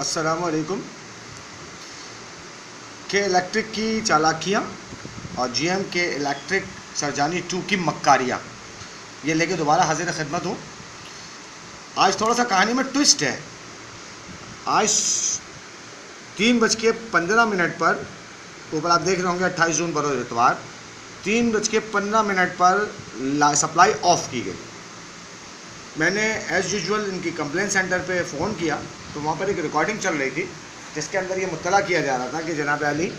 अस्सलामुअलैकुम। के इलेक्ट्रिक की चालाकियाँ और जीएम के इलेक्ट्रिक सरजानी 2 की मक्कारियाँ, ये लेके दोबारा हाजिर खिदमत हूँ। आज थोड़ा सा कहानी में ट्विस्ट है। आज 3:15 पर, ऊपर आप देख रहे होंगे 28 जून बरोज़ इतवार, 3:15 पर सप्लाई ऑफ की गई। मैंने एज़ यूजुअल इनकी कंप्लेंट सेंटर पे फ़ोन किया तो वहाँ पर एक रिकॉर्डिंग चल रही थी जिसके अंदर ये मुत्तला किया जा रहा था कि जनाब अली,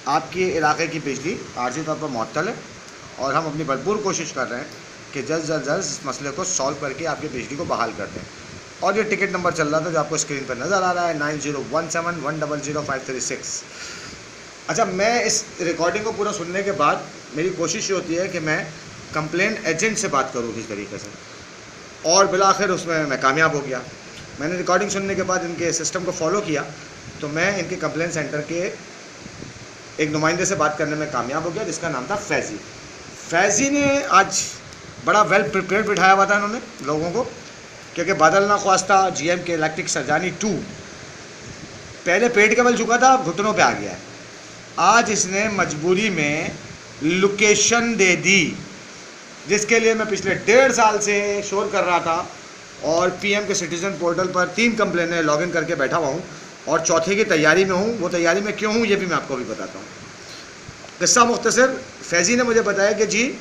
आपके इलाके की बिजली आर्जी तौर पर मुअत्तल है और हम अपनी भरपूर कोशिश कर रहे हैं कि जल्द से जल्द इस मसले को सॉल्व करके आपकी बिजली को बहाल कर दें। और ये टिकट नंबर चल रहा था जो आपको स्क्रीन पर नज़र आ रहा है, 9017100536। अच्छा, मैं इस रिकॉर्डिंग को पूरा सुनने के बाद मेरी कोशिश ये होती है कि मैं कंप्लेंट एजेंट से बात करूँ किस तरीके से, और बिलाखिर उसमें मैं कामयाब हो गया। मैंने रिकॉर्डिंग सुनने के बाद इनके सिस्टम को फॉलो किया तो मैं इनके कंप्लेंट सेंटर के एक नुमाइंदे से बात करने में कामयाब हो गया जिसका नाम था फैज़ी। फैज़ी ने आज बड़ा वेल प्रिपेयर्ड बिठाया हुआ था इन्होंने लोगों को, क्योंकि बादल ना ख्वास्ता जीएम के इलेक्ट्रिक सरजानी 2 पहले पेट के बल चुका था, अब घुटनों पे आ गया है। आज इसने मजबूरी में लोकेशन दे दी जिसके लिए मैं पिछले 1.5 साल से शोर कर रहा था और पीएम के सिटीज़न पोर्टल पर 3 कंप्लेनें लॉगिन करके बैठा हुआ हूँ और चौथे की तैयारी में हूँ। वो तैयारी में क्यों हूँ ये भी मैं आपको भी बताता हूँ। किस्सा मुख्तसर, फैज़ी ने मुझे बताया कि जी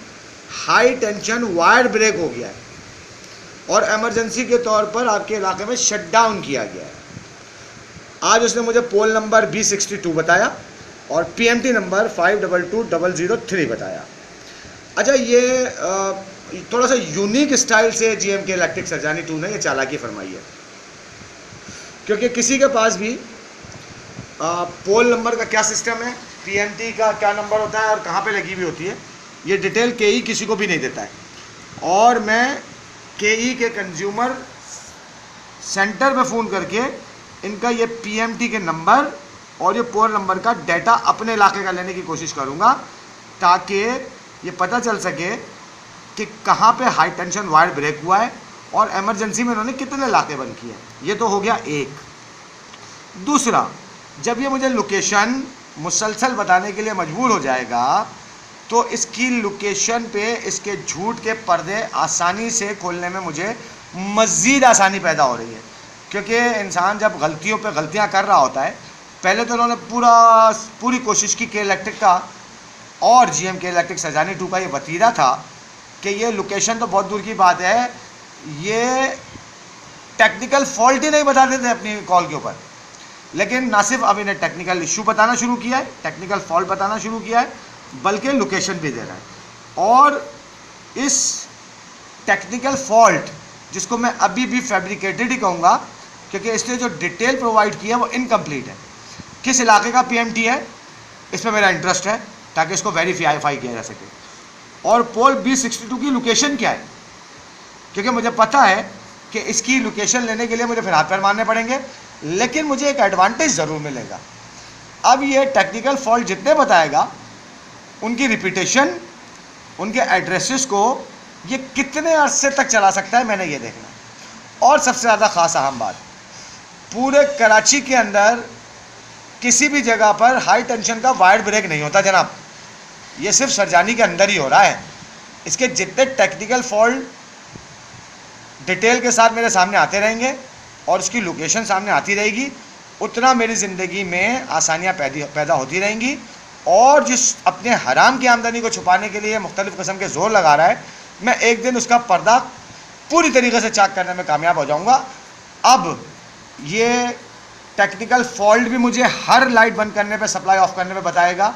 हाई टेंशन वायर ब्रेक हो गया है और एमरजेंसी के तौर पर आपके इलाके में शट डाउन किया गया है। आज उसने मुझे पोल नंबर B62 बताया और PMT नंबर 522003 बताया। अच्छा, ये थोड़ा सा यूनिक स्टाइल से जीएम के इलेक्ट्रिक सरजानी 2 ने ये चालाकी फरमाई है, क्योंकि किसी के पास भी पोल नंबर का क्या सिस्टम है, PMT का क्या नंबर होता है और कहाँ पे लगी हुई होती है, ये डिटेल KE किसी को भी नहीं देता है। और मैं KE के कंज्यूमर सेंटर पे फ़ोन करके इनका ये PMT के नंबर और ये पोल नंबर का डाटा अपने इलाके का लेने की कोशिश करूँगा ताकि ये पता चल सके कि कहाँ पे हाई टेंशन वायर ब्रेक हुआ है और एमरजेंसी में इन्होंने कितने इलाके बंद किए हैं। ये तो हो गया एक। दूसरा, जब ये मुझे लोकेशन मुसलसल बताने के लिए मजबूर हो जाएगा तो इसकी लोकेशन पे इसके झूठ के पर्दे आसानी से खोलने में मुझे मज़ीद आसानी पैदा हो रही है, क्योंकि इंसान जब गलतियों पे गलतियां कर रहा होता है, पहले तो उन्होंने पूरी कोशिश की के इलेक्ट्रिक का और जीएम के इलेक्ट्रिक सरजानी 2 का ये वतीरा था कि ये लोकेशन तो बहुत दूर की बात है, ये टेक्निकल फॉल्ट ही नहीं बताते थे अपनी कॉल के ऊपर। लेकिन ना सिर्फ अब इन्हें टेक्निकल इशू बताना शुरू किया है, टेक्निकल फॉल्ट बताना शुरू किया है, बल्कि लोकेशन भी दे रहा है। और इस टेक्निकल फॉल्ट, जिसको मैं अभी भी फैब्रिकेटेड ही कहूँगा क्योंकि इसने जो डिटेल प्रोवाइड किया है वो इनकम्प्लीट है। किस इलाके का PMT है इस पर मेरा इंटरेस्ट है ताकि इसको वेरीफाई किया जा सके, और पोल B62 की लोकेशन क्या है, क्योंकि मुझे पता है कि इसकी लोकेशन लेने के लिए मुझे फिर हाथ पैर मारने पड़ेंगे, लेकिन मुझे एक एडवांटेज ज़रूर मिलेगा। अब ये टेक्निकल फॉल्ट जितने बताएगा उनकी रिपीटेशन, उनके एड्रेसेस को ये कितने अरसे तक चला सकता है, मैंने ये देखना है। और सबसे ज़्यादा ख़ास अहम बात, पूरे कराची के अंदर किसी भी जगह पर हाई टेंशन का वायर ब्रेक नहीं होता जनाब, ये सिर्फ सरजानी के अंदर ही हो रहा है। इसके जितने टेक्निकल फॉल्ट डिटेल के साथ मेरे सामने आते रहेंगे और उसकी लोकेशन सामने आती रहेगी, उतना मेरी ज़िंदगी में आसानियाँ पैदा होती रहेंगी। और जिस अपने हराम की आमदनी को छुपाने के लिए मुख्तलिफ़ किस्म के ज़ोर लगा रहा है, मैं एक दिन उसका पर्दा पूरी तरीके से चाक करने में कामयाब हो जाऊँगा। अब ये टेक्निकल फॉल्ट भी मुझे हर लाइट बंद करने पे, सप्लाई ऑफ करने पे बताएगा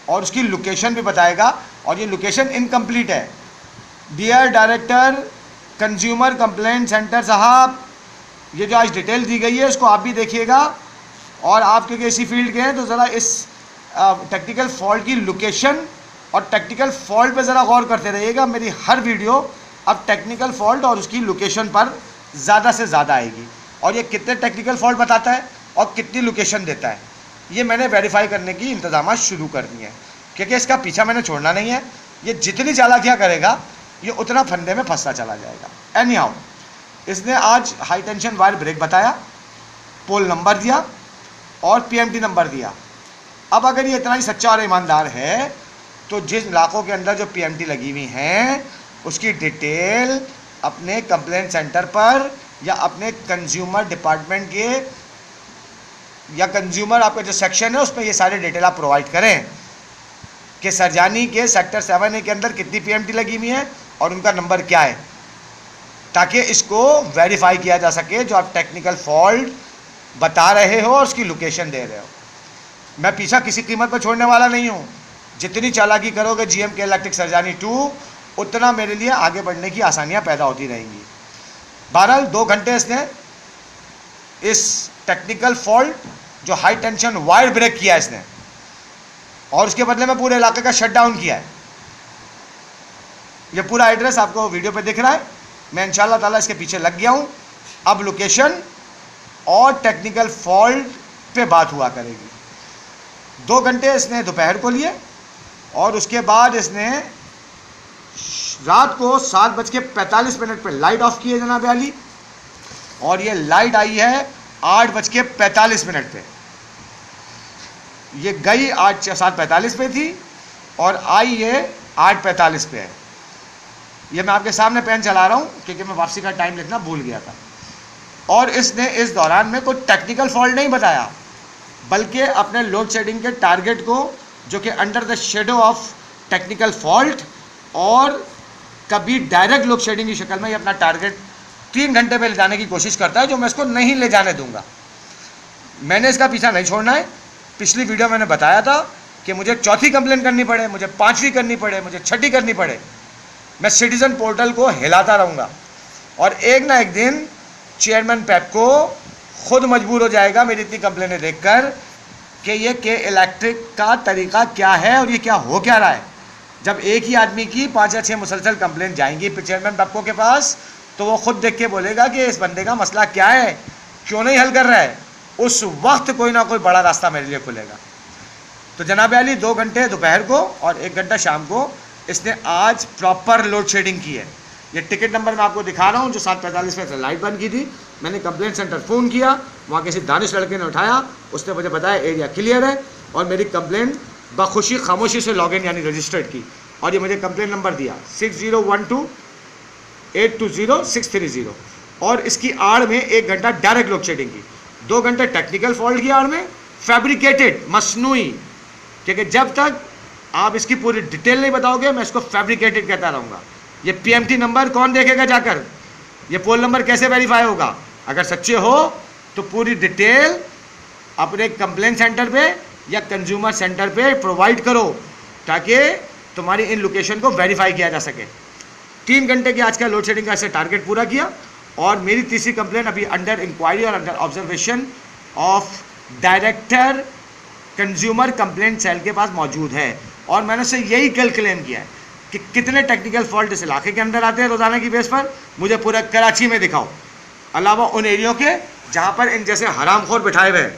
और उसकी लोकेशन भी बताएगा, और ये लोकेशन इनकम्प्लीट है। Dear director consumer complaint centre साहब, ये जो आज डिटेल दी गई है इसको आप भी देखिएगा, और आप क्योंकि इसी फील्ड के हैं तो ज़रा इस टेक्निकल फॉल्ट की लोकेशन और टेक्निकल फॉल्ट पे ज़रा गौर करते रहिएगा। मेरी हर वीडियो अब टेक्निकल फॉल्ट और उसकी लोकेशन पर ज़्यादा से ज़्यादा आएगी, और ये कितने टेक्निकल फॉल्ट बताता है और कितनी लोकेशन देता है ये मैंने वेरीफाई करने की इंतजाम शुरू कर दिए हैं, क्योंकि इसका पीछा मैंने छोड़ना नहीं है। ये जितनी चालाकियाँ करेगा ये उतना फंदे में फंसता चला जाएगा। एनी हाउ, इसने आज हाई टेंशन वायर ब्रेक बताया पोल नंबर दिया और पीएमटी नंबर दिया। अब अगर ये इतना ही सच्चा और ईमानदार है तो जिस इलाकों के अंदर जो पीएमटी लगी हुई हैं उसकी डिटेल अपने कंप्लेंट सेंटर पर या अपने कंज्यूमर डिपार्टमेंट के या कंज्यूमर आपका जो सेक्शन है उसमें ये सारे डिटेल आप प्रोवाइड करें कि सरजानी के सेक्टर 7A के अंदर कितनी पीएमटी लगी हुई है और उनका नंबर क्या है, ताकि इसको वेरीफाई किया जा सके जो आप टेक्निकल फॉल्ट बता रहे हो और उसकी लोकेशन दे रहे हो। मैं पीछा किसी कीमत पर छोड़ने वाला नहीं हूँ। जितनी चालाकी करोगे GMK इलेक्ट्रिक सरजानी 2 उतना मेरे लिए आगे बढ़ने की आसानियाँ पैदा होती रहेंगी। बहरहाल 2 घंटे इसने इस टेक्निकल फॉल्ट जो हाई टेंशन वायर ब्रेक किया इसने और उसके बदले में पूरे इलाके का शटडाउन किया है। ये पूरा एड्रेस आपको वीडियो पे दिख रहा है। मैं इंशाल्लाह ताला इसके पीछे लग गया हूँ। अब लोकेशन और टेक्निकल फॉल्ट पे बात हुआ करेगी। 2 घंटे इसने दोपहर को लिए और उसके बाद इसने रात को 7:45 पे लाइट ऑफ की है जनाब अली, और ये लाइट आई है 8:45 पे। ये गई 7:45 पे थी और आई ये 8:45 पे है। ये मैं आपके सामने पेन चला रहा हूँ क्योंकि मैं वापसी का टाइम लिखना भूल गया था। और इसने इस दौरान में कोई टेक्निकल फॉल्ट नहीं बताया, बल्कि अपने लोड शेडिंग के टारगेट को, जो कि under the shadow of technical fault और कभी डायरेक्ट लोड शेडिंग की शक्ल में ये अपना टारगेट 3 घंटे पे ले जाने की कोशिश करता है, जो मैं इसको नहीं ले जाने दूंगा। मैंने इसका पीछा नहीं छोड़ना है। पिछली वीडियो मैंने बताया था कि मुझे 4थी कंप्लेन करनी पड़े, मुझे 5वीं करनी पड़े, मुझे 6ठी करनी पड़े, मैं सिटीजन पोर्टल को हिलाता रहूँगा और एक ना एक दिन चेयरमैन पेप्को खुद मजबूर हो जाएगा मेरी इतनी कंप्लेनें देखकर कि ये के इलेक्ट्रिक का तरीका क्या है और ये क्या हो क्या रहा है। जब एक ही आदमी की 5 या 6 मुसलसल कंप्लेन जाएंगी चेयरमैन पेप्को के पास, तो वो खुद देख के बोलेगा कि इस बंदे का मसला क्या है, क्यों नहीं हल कर रहा है। उस वक्त कोई ना कोई बड़ा रास्ता मेरे लिए खुलेगा। तो जनाब अली 2 घंटे दोपहर को और 1 घंटा शाम को इसने आज प्रॉपर लोड शेडिंग की है। ये टिकट नंबर मैं आपको दिखा रहा हूँ जो 7:45 में लाइट बंद की थी। मैंने कंप्लेंट सेंटर फ़ोन किया, वहाँ किसी दानिश लड़के ने उठाया, उसने मुझे बताया एरिया क्लियर है और मेरी कंप्लेंट बखुशी खामोशी से लॉगिन यानी रजिस्टर्ड की और ये मुझे कंप्लेंट नंबर दिया 6012820630 और इसकी आड़ में 1 घंटा डायरेक्ट लोड शेडिंग की, 2 घंटे टेक्निकल फॉल्ट की आड़ में फैब्रिकेटेड मसनूई, क्योंकि जब तक आप इसकी पूरी डिटेल नहीं बताओगे मैं इसको फैब्रिकेटेड कहता रहूँगा। ये पीएमटी नंबर कौन देखेगा जाकर, ये पोल नंबर कैसे वेरीफाई होगा। अगर सच्चे हो तो पूरी डिटेल अपने कंप्लेंट सेंटर पे या कंज्यूमर सेंटर पे प्रोवाइड करो ताकि तुम्हारी इन लोकेशन को वेरीफाई किया जा सके। 3 घंटे की आज का लोड शेडिंग का ऐसे टारगेट पूरा किया और मेरी तीसरी कंप्लेंट अभी अंडर इंक्वायरी और under observation of director consumer complaint cell के पास मौजूद है और मैंने उससे यही कल क्लेम किया है कि कितने टेक्निकल फॉल्ट इस इलाके के अंदर आते हैं रोज़ाना की बेस पर, मुझे पूरा कराची में दिखाओ, अलावा उन एरियो के जहाँ पर इन जैसे हरामखोर बिठाए हुए हैं,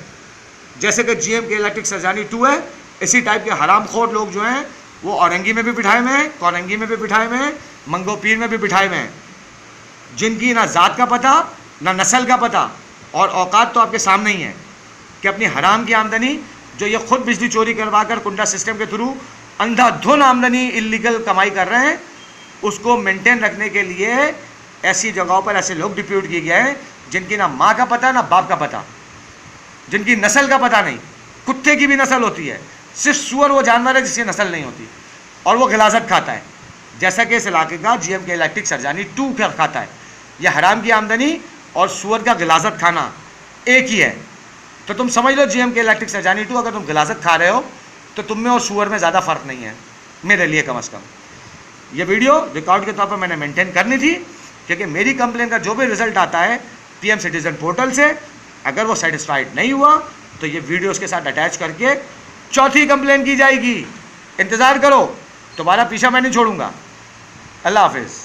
जैसे कि GMK इलेक्ट्रिक सरजानी 2 है। इसी टाइप के हरामखोर लोग जो हैं वो औरंगी में भी बिठाए हुए हैं, कोरंगी में भी बिठाए हुए हैं, मंगोपीर में भी बिठाए हुए हैं, जिनकी ना ज़ात का पता ना नस्ल का पता और औकात तो आपके सामने ही है कि अपनी हराम की आमदनी जो ये खुद बिजली चोरी करवा कर कुंडा सिस्टम के थ्रू अंधाधुन आमदनी इलीगल कमाई कर रहे हैं, उसको मेंटेन रखने के लिए ऐसी जगहों पर ऐसे लोग डिप्यूट किए गए हैं जिनकी ना माँ का पता ना बाप का पता, जिनकी नस्ल का पता नहीं। कुत्ते की भी नस्ल होती है, सिर्फ सूअर वो जानवर है जिसकी नस्ल नहीं होती और वो गिलाजत खाता है, जैसा कि इस इलाके का GMK इलेक्ट्रिक सरजानी 2 खाता है। यह हराम की आमदनी और सूअर का गिलाजत खाना एक ही है। तो तुम समझ लो GMK इलेक्ट्रिक सरजानी 2 अगर तुम गिलाजत खा रहे हो तो तुम में और सूअर में ज़्यादा फ़र्क नहीं है, मेरे लिए कम अज़ कम। ये वीडियो रिकॉर्ड के तौर पर मैंने मेंटेन करनी थी क्योंकि मेरी कंप्लेन का जो भी रिजल्ट आता है PM सिटीजन पोर्टल से, अगर वो सेटिस्फाइड नहीं हुआ तो ये वीडियो उसके साथ अटैच करके 4थी कंप्लेन की जाएगी। इंतज़ार करो, तुम्हारा पीछा मैं नहीं छोड़ूंगा। अल्लाह हाफिज़।